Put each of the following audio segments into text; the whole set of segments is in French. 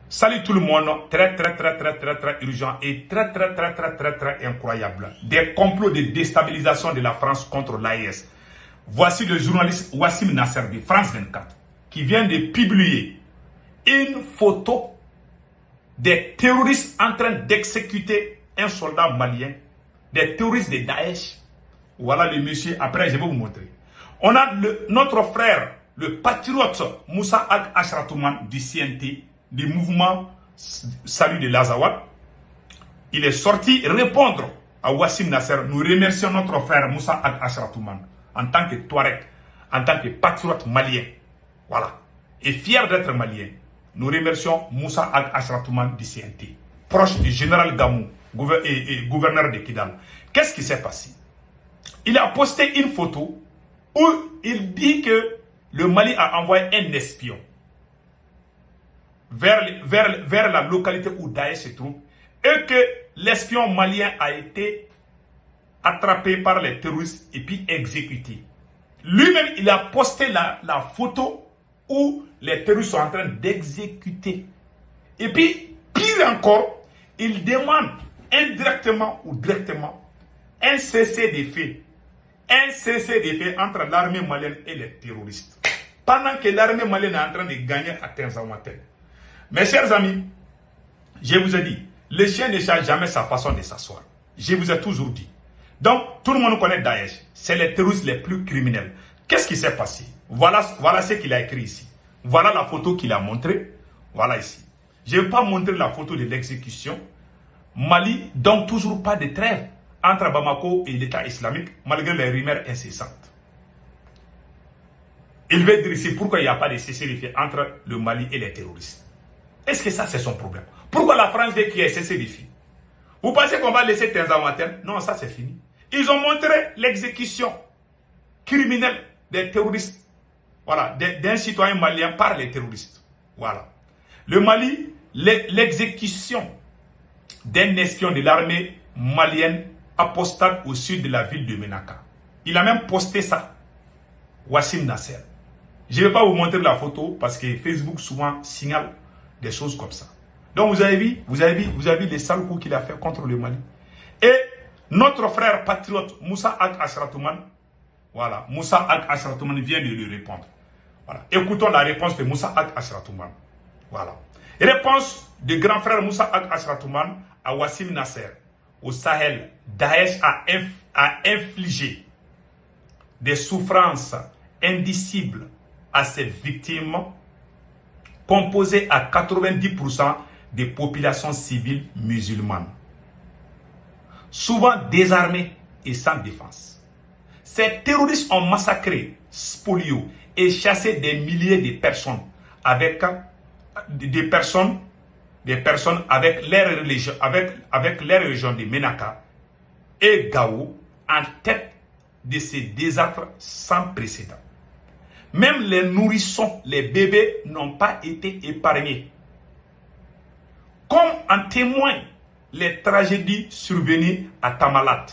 Salut tout le monde, très urgent et très incroyable. Des complots de déstabilisation de la France contre l'AES. Voici le journaliste Wassim Nasser de France 24 qui vient de publier une photo des terroristes en train d'exécuter un soldat malien, des terroristes de Daesh. Voilà le monsieur, après je vais vous montrer. On a notre frère, le patriote Moussa Ag-Ashratouman du CNT, du mouvement Salut de l'Azawad. Il est sorti répondre à Wassim Nasser. Nous remercions notre frère Moussa Ag-Ashratouman en tant que Touareg, en tant que patriote malien. Voilà. Et fier d'être malien. Nous remercions Moussa Ag-Ashratouman du CNT, proche du général Gamou, gouverneur de Kidal. Qu'est-ce qui s'est passé? Il a posté une photo où il dit que le Mali a envoyé un espion vers la localité où Daesh se trouve et que l'espion malien a été attrapé par les terroristes et puis exécuté. Lui-même, il a posté la photo où les terroristes sont en train d'exécuter. Et puis, pire encore, il demande indirectement ou directement un cessez-le-feu. Un cessez-le-feu entre l'armée malienne et les terroristes. Pendant que l'armée malienne est en train de gagner à Tenzawatène. Mes chers amis, je vous ai dit, le chien ne change jamais sa façon de s'asseoir. Je vous ai toujours dit. Donc, tout le monde connaît Daesh. C'est les terroristes les plus criminels. Qu'est-ce qui s'est passé? Voilà ce qu'il a écrit ici. Voilà la photo qu'il a montrée. Voilà ici. Je ne vais pas montrer la photo de l'exécution. Mali, donc toujours pas de trêve entre Bamako et l'État islamique, malgré les rumeurs incessantes. Il veut dire ici pourquoi il n'y a pas de cessez-le-feu entre le Mali et les terroristes. Est-ce que ça c'est son problème? Pourquoi la France veut qu'il y ait cessez-le-feu? Vous pensez qu'on va laisser Tenzawatène? Non, ça c'est fini. Ils ont montré l'exécution criminelle des terroristes. Voilà, d'un citoyen malien par les terroristes. Voilà. Le Mali, l'exécution d'un espion de l'armée malienne apostate au sud de la ville de Menaka. Il a même posté ça. Wassim Nasser. Je ne vais pas vous montrer la photo parce que Facebook souvent signale des choses comme ça. Donc vous avez vu les sales coups qu'il a fait contre le Mali. Et notre frère patriote Moussa Ag-Ashratouman, voilà, Moussa Ag-Ashratouman vient de lui répondre. Voilà. Écoutons la réponse de Moussa Ag-Ashratouman. Voilà. Réponse du grand frère Moussa Ag-Ashratouman à Wassim Nasser. Au Sahel, Daesh a infligé des souffrances indicibles à ses victimes, composées à 90% des populations civiles musulmanes, souvent désarmées et sans défense. Ces terroristes ont massacré, spolié et chassé des milliers de personnes avec les régions de Menaka et Gao en tête de ces désastres sans précédent. Même les nourrissons, les bébés n'ont pas été épargnés. Comme en témoignent les tragédies survenues à Tamalat,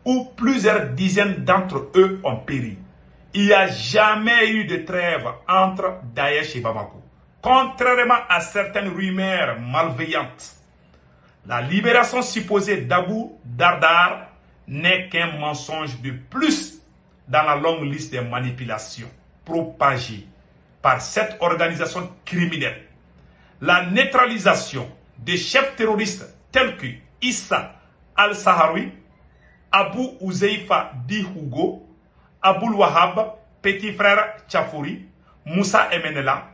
où plusieurs dizaines d'entre eux ont péri. Il n'y a jamais eu de trêve entre Daesh et Bamako. Contrairement à certaines rumeurs malveillantes, la libération supposée d'Abu Dardar n'est qu'un mensonge de plus dans la longue liste des manipulations propagées par cette organisation criminelle. La neutralisation des chefs terroristes tels que Issa al-Saharoui, Abu Uzeifa Dihugo, Aboul Wahab, petit frère Tchafouri, Moussa Emenela,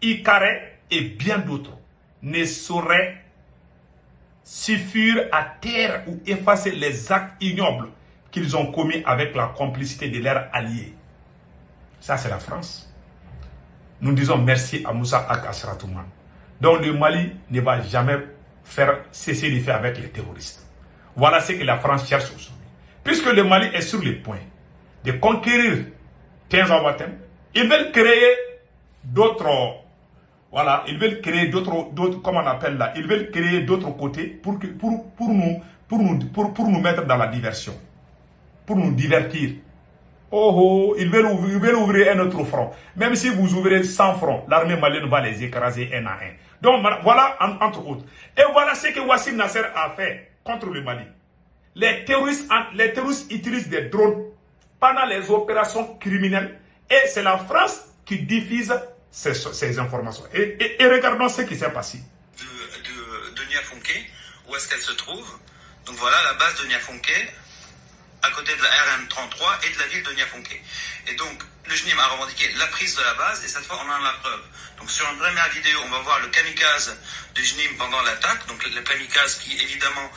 Ikare et bien d'autres ne sauraient suffire à taire ou effacer les actes ignobles qu'ils ont commis avec la complicité de leurs alliés. Ça, c'est la France. Nous disons merci à Moussa Ag-Ashratouman. Donc le Mali ne va jamais faire cesser de faire avec les terroristes. Voilà ce que la France cherche aujourd'hui. Puisque le Mali est sur le point de conquérir Tenzawatène, ils veulent créer d'autres, voilà, ils veulent créer d'autres, comment on appelle là, ils veulent créer d'autres côtés pour nous mettre dans la diversion, pour nous divertir. Oh, ils veulent ouvrir un autre front. Même si vous ouvrez 100 fronts, l'armée malienne va les écraser un à un. Donc voilà, entre autres. Et voilà ce que Wassim Nasser a fait contre le Mali. Les terroristes utilisent des drones pendant les opérations criminelles. Et c'est la France qui diffuse ces informations. Et regardons ce qui s'est passé. De Niafonké, où est-ce qu'elle se trouve? Donc voilà la base de Niafonké, à côté de la RN33 et de la ville de Niafonké. Et donc, le JNIM a revendiqué la prise de la base, et cette fois, on en a la preuve. Donc, sur une première vidéo, on va voir le kamikaze du JNIM pendant l'attaque. Donc, le kamikaze qui, évidemment,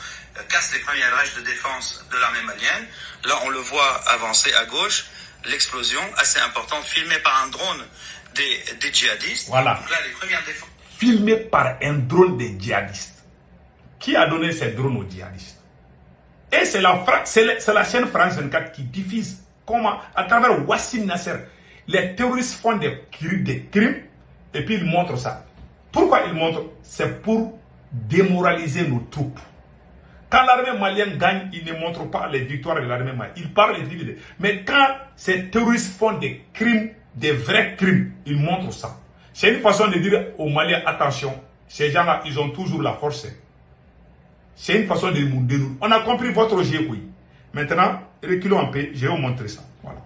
casse les premières brèches de défense de l'armée malienne. Là, on le voit avancer à gauche. L'explosion, assez importante, filmée par un drone des djihadistes. Voilà. Donc là, les premières défenses. Filmée par un drone des djihadistes. Qui a donné ces drones aux djihadistes? Et c'est la chaîne France 24 qui diffuse comment, à travers Wassim Nasser, les terroristes font des crimes et puis ils montrent ça. Pourquoi ils montrent? C'est pour démoraliser nos troupes. Quand l'armée malienne gagne, ils ne montrent pas les victoires de l'armée malienne. Ils parlent des dividendes. Mais quand ces terroristes font des crimes, des vrais crimes, ils montrent ça. C'est une façon de dire aux Maliens, attention, ces gens-là, ils ont toujours la force. C'est une façon de nous dénouer. On a compris votre jeu, oui. Maintenant, reculons un peu, je vais vous montrer ça. Voilà.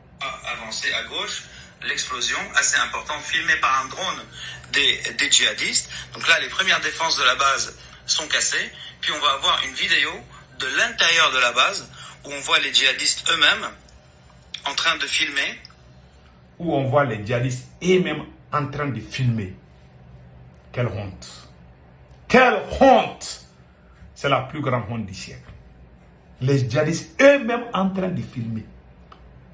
Avancer à gauche, l'explosion assez importante filmée par un drone des djihadistes. Donc là, les premières défenses de la base sont cassées. Puis on va avoir une vidéo de l'intérieur de la base où on voit les djihadistes eux-mêmes en train de filmer. Où on voit les djihadistes eux-mêmes en train de filmer. Quelle honte. Quelle honte. C'est la plus grande honte du siècle. Les djihadistes eux-mêmes en train de filmer.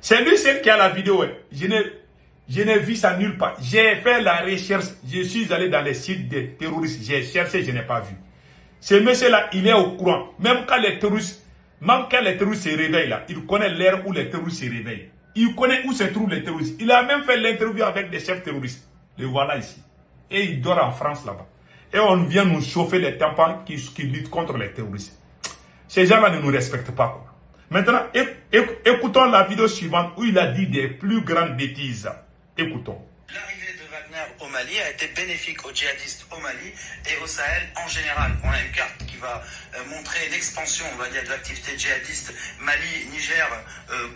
C'est lui seul qui a la vidéo. Je n'ai vu ça nulle part. J'ai fait la recherche. Je suis allé dans les sites des terroristes. J'ai cherché, je n'ai pas vu. Ce monsieur-là, il est au courant. Même quand les terroristes se réveillent là, il connaît l'heure où les terroristes se réveillent. Il connaît où se trouvent les terroristes. Il a même fait l'interview avec des chefs terroristes. Le voilà ici. Et il dort en France là-bas. Et on vient nous chauffer les tympans qui luttent contre les terroristes. Ces gens-là ne nous respectent pas, quoi. Maintenant, écoutons la vidéo suivante où il a dit des plus grandes bêtises. Écoutons. L'arrivée de Wagner au Mali a été bénéfique aux djihadistes au Mali et au Sahel en général. On a une carte qui va montrer l'expansion, on va dire, de l'activité djihadiste Mali, Niger,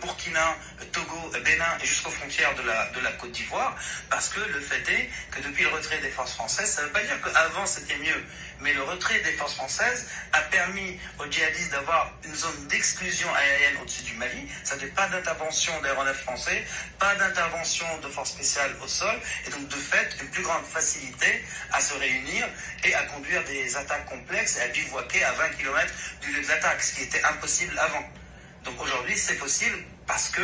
Burkina, Togo, Bénin et jusqu'aux frontières de la Côte d'Ivoire. Parce que le fait est que depuis le retrait des forces françaises, ça ne veut pas dire qu'avant c'était mieux, mais le retrait des forces françaises a permis aux djihadistes d'avoir une zone d'exclusion aérienne au-dessus du Mali. Ça ne fait pas d'intervention d'aéronefs français, pas d'intervention de forces spéciales au sol, et donc de fait une plus grande facilité à se réunir et à conduire des attaques complexes et à bivouaquer à 20 km du lieu de l'attaque, ce qui était impossible avant. Donc aujourd'hui c'est possible parce que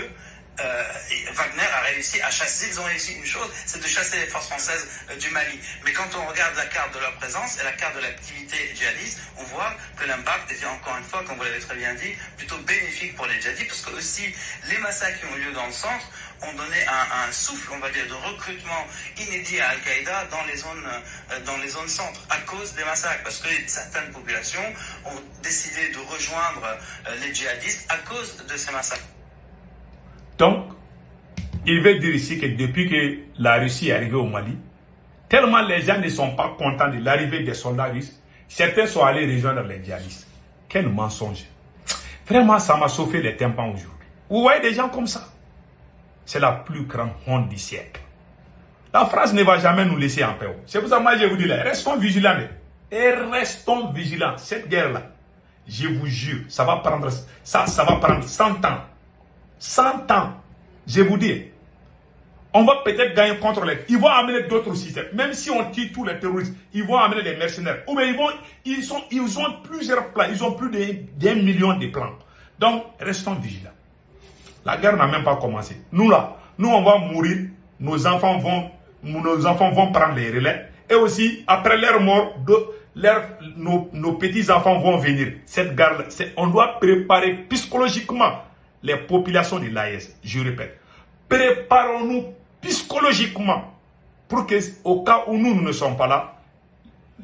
Wagner a réussi à chasser, ils ont réussi une chose, c'est de chasser les forces françaises du Mali. Mais quand on regarde la carte de leur présence et la carte de l'activité djihadiste, on voit que l'impact était encore une fois, comme vous l'avez très bien dit, plutôt bénéfique pour les djihadistes, parce que aussi les massacres qui ont lieu dans le centre ont donné un souffle, on va dire, de recrutement inédit à Al-Qaïda dans les zones centres, à cause des massacres, parce que certaines populations ont décidé de rejoindre les djihadistes à cause de ces massacres. Donc, il veut dire ici que depuis que la Russie est arrivée au Mali, tellement les gens ne sont pas contents de l'arrivée des soldats russes, certains sont allés rejoindre les djihadistes. Quel mensonge. Vraiment, ça m'a chauffé les tympans aujourd'hui. Vous voyez des gens comme ça? C'est la plus grande honte du siècle. La France ne va jamais nous laisser en paix. C'est pour ça que moi je vous dis là, restons vigilants. Et restons vigilants. Cette guerre-là, je vous jure, ça va prendre 100 ans. 100 ans, je vous dis, on va peut-être gagner contre les... Ils vont amener d'autres systèmes. Même si on tue tous les terroristes, ils vont amener des mercenaires. Ou bien ils ont plusieurs plans. Ils ont plus d'1 million de plans. Donc, restons vigilants. La guerre n'a même pas commencé. Nous là, on va mourir. Nos enfants vont prendre les relais. Et aussi, après leur mort, nos petits-enfants vont venir. Cette guerre, on doit préparer psychologiquement les populations de l'AES, je répète. Préparons-nous psychologiquement pour que, au cas où nous ne sommes pas là,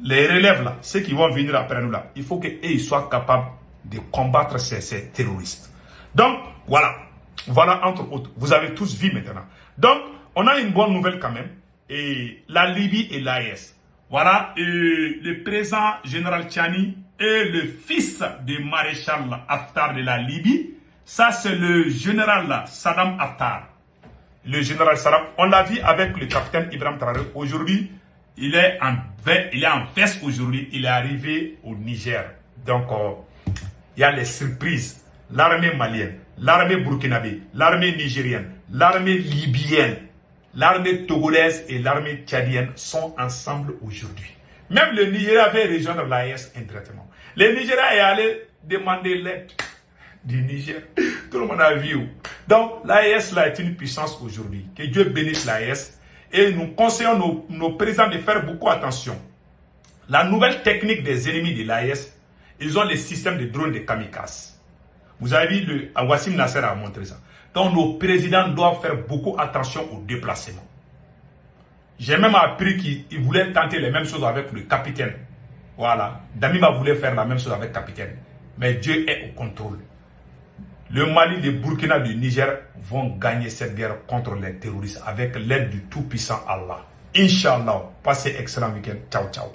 les relèves là, ceux qui vont venir après nous là, il faut qu'ils soient capables de combattre ces terroristes. Donc, voilà, entre autres, vous avez tous vu maintenant. Donc, on a une bonne nouvelle quand même, et la Libye et l'AES Voilà, le président général Tchani et le fils du maréchal Haftar de la Libye. Ça, c'est le général Saddam Haftar. Le général Saddam, on l'a vu avec le capitaine Ibrahim Traoré. Aujourd'hui, il est en veste aujourd'hui. Il est arrivé au Niger. Donc, il y a les surprises. L'armée malienne, l'armée burkinabé, l'armée nigérienne, l'armée libyenne, l'armée togolaise et l'armée tchadienne sont ensemble aujourd'hui. Même le Nigeria avait rejoindre l'AES indirectement. Le Nigeria est allé demander l'aide du Niger. Tout le monde a vu. Donc, l'AES là est une puissance aujourd'hui. Que Dieu bénisse l'AES. Et nous conseillons nos présidents de faire beaucoup attention. La nouvelle technique des ennemis de l'AES, ils ont les systèmes de drones de kamikazes. Vous avez vu, Wassim Nasser a montré ça. Donc, nos présidents doivent faire beaucoup attention au déplacement. J'ai même appris qu'ils voulaient tenter les mêmes choses avec le capitaine. Voilà. Damima voulait faire la même chose avec le capitaine. Mais Dieu est au contrôle. Le Mali, le Burkina, le Niger vont gagner cette guerre contre les terroristes avec l'aide du tout-puissant Allah. Inch'Allah. Passez excellent week-end. Ciao, ciao.